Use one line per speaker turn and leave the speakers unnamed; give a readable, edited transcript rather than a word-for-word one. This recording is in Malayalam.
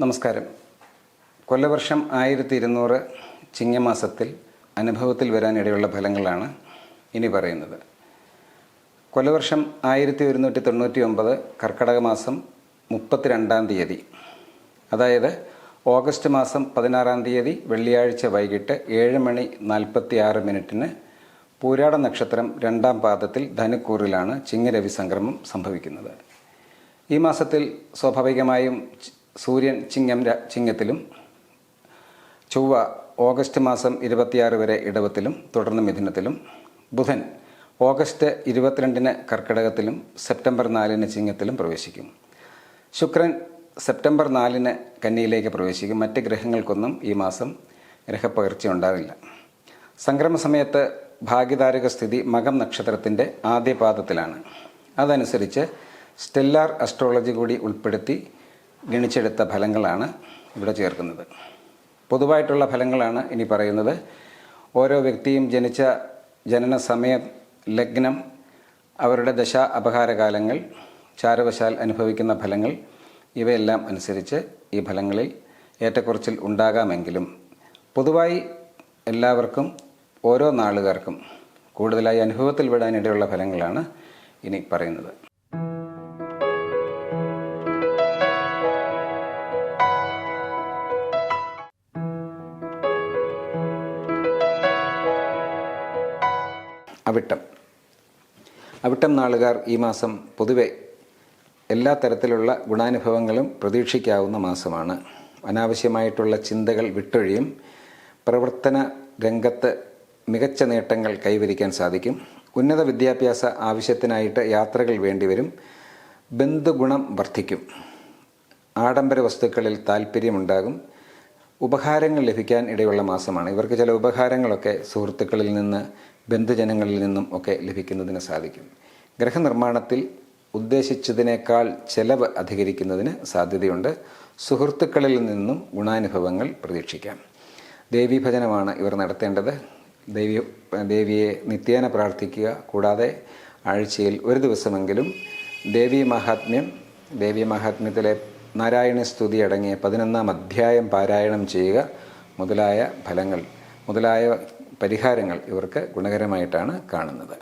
നമസ്കാരം. കൊല്ലവർഷം 1200 ചിങ്ങമാസത്തിൽ അനുഭവത്തിൽ വരാനിടയുള്ള ഫലങ്ങളാണ് ഇനി പറയുന്നത്. കൊല്ലവർഷം 1199 കർക്കടക മാസം 32-ാം തീയതി, അതായത് ഓഗസ്റ്റ് മാസം 16-ാം തീയതി വെള്ളിയാഴ്ച വൈകിട്ട് 7:46 പൂരാട നക്ഷത്രം 2-ാം പാദത്തിൽ ധനുക്കൂറിലാണ് ചിങ്ങരവി സംക്രമം സംഭവിക്കുന്നത്. ഈ മാസത്തിൽ സ്വാഭാവികമായും സൂര്യൻ ചിങ്ങത്തിലും, ചൊവ്വ ഓഗസ്റ്റ് മാസം 26 വരെ ഇടവത്തിലും തുടർന്ന് മിഥുനത്തിലും, ബുധൻ ഓഗസ്റ്റ് 22 കർക്കിടകത്തിലും സെപ്റ്റംബർ 4 ചിങ്ങത്തിലും പ്രവേശിക്കും. ശുക്രൻ സെപ്റ്റംബർ 4 കന്നിയിലേക്ക് പ്രവേശിക്കും. മറ്റ് ഗ്രഹങ്ങൾക്കൊന്നും ഈ മാസം ഗ്രഹപ്പകർച്ച ഉണ്ടാവില്ല. സംക്രമ സമയത്ത് ഭാഗ്യതാരക സ്ഥിതി മകം നക്ഷത്രത്തിൻ്റെ ആദ്യ പാദത്തിലാണ്. അതനുസരിച്ച് സ്റ്റെല്ലാർ അസ്ട്രോളജി കൂടി ഉൾപ്പെടുത്തി ഗണിച്ചെടുത്ത ഫലങ്ങളാണ് ഇവിടെ ചേർക്കുന്നത്. പൊതുവായിട്ടുള്ള ഫലങ്ങളാണ് ഇനി പറയുന്നത്. ഓരോ വ്യക്തിയും ജനിച്ച ജനന സമയം, ലഗ്നം, അവരുടെ ദശ അപഹാരകാലങ്ങൾ, ചാരവശാൽ അനുഭവിക്കുന്ന ഫലങ്ങൾ, ഇവയെല്ലാം അനുസരിച്ച് ഈ ഫലങ്ങളിൽ ഏറ്റക്കുറച്ചിൽ ഉണ്ടാകാമെങ്കിലും പൊതുവായി എല്ലാവർക്കും ഓരോ നാളുകാർക്കും കൂടുതലായി അനുഭവത്തിൽ വിടാനിടയുള്ള ഫലങ്ങളാണ് ഇനി പറയുന്നത്. അവിട്ടം നാളുകാർ ഈ മാസം പൊതുവെ എല്ലാ തരത്തിലുള്ള ഗുണാനുഭവങ്ങളും പ്രതീക്ഷിക്കാവുന്ന മാസമാണ്. അനാവശ്യമായിട്ടുള്ള ചിന്തകൾ വിട്ടൊഴിയും. പ്രവർത്തന രംഗത്ത് മികച്ച നേട്ടങ്ങൾ കൈവരിക്കാൻ സാധിക്കും. ഉന്നത വിദ്യാഭ്യാസ ആവശ്യത്തിനായിട്ട് യാത്രകൾ വേണ്ടിവരും. ബന്ധുഗുണം വർദ്ധിക്കും. ആഡംബര വസ്തുക്കളിൽ താല്പര്യമുണ്ടാകും. ഉപഹാരങ്ങൾ ലഭിക്കാൻ ഇടയുള്ള മാസമാണ്. ഇവർക്ക് ചില ഉപഹാരങ്ങളൊക്കെ സുഹൃത്തുക്കളിൽ നിന്ന്, ബന്ധുജനങ്ങളിൽ നിന്നും ഒക്കെ ലഭിക്കുന്നതിന് സാധിക്കും. ഗ്രഹനിർമ്മാണത്തിൽ ഉദ്ദേശിച്ചതിനേക്കാൾ ചെലവ് അധികരിക്കുന്നതിന് സാധ്യതയുണ്ട്. സുഹൃത്തുക്കളിൽ നിന്നും ഗുണാനുഭവങ്ങൾ പ്രതീക്ഷിക്കാം. ദേവീഭജനമാണ് ഇവർ നടത്തേണ്ടത്. ദേവിയെ നിത്യേന പ്രാർത്ഥിക്കുക. കൂടാതെ ആഴ്ചയിൽ ഒരു ദിവസമെങ്കിലും ദേവീ മഹാത്മ്യത്തിലെ നാരായണ സ്തുതി അടങ്ങിയ 11-ാം അധ്യായം പാരായണം ചെയ്യുക മുതലായ പരിഹാരങ്ങൾ ഇവർക്ക് ഗുണകരമായിട്ടാണ് കാണുന്നത്.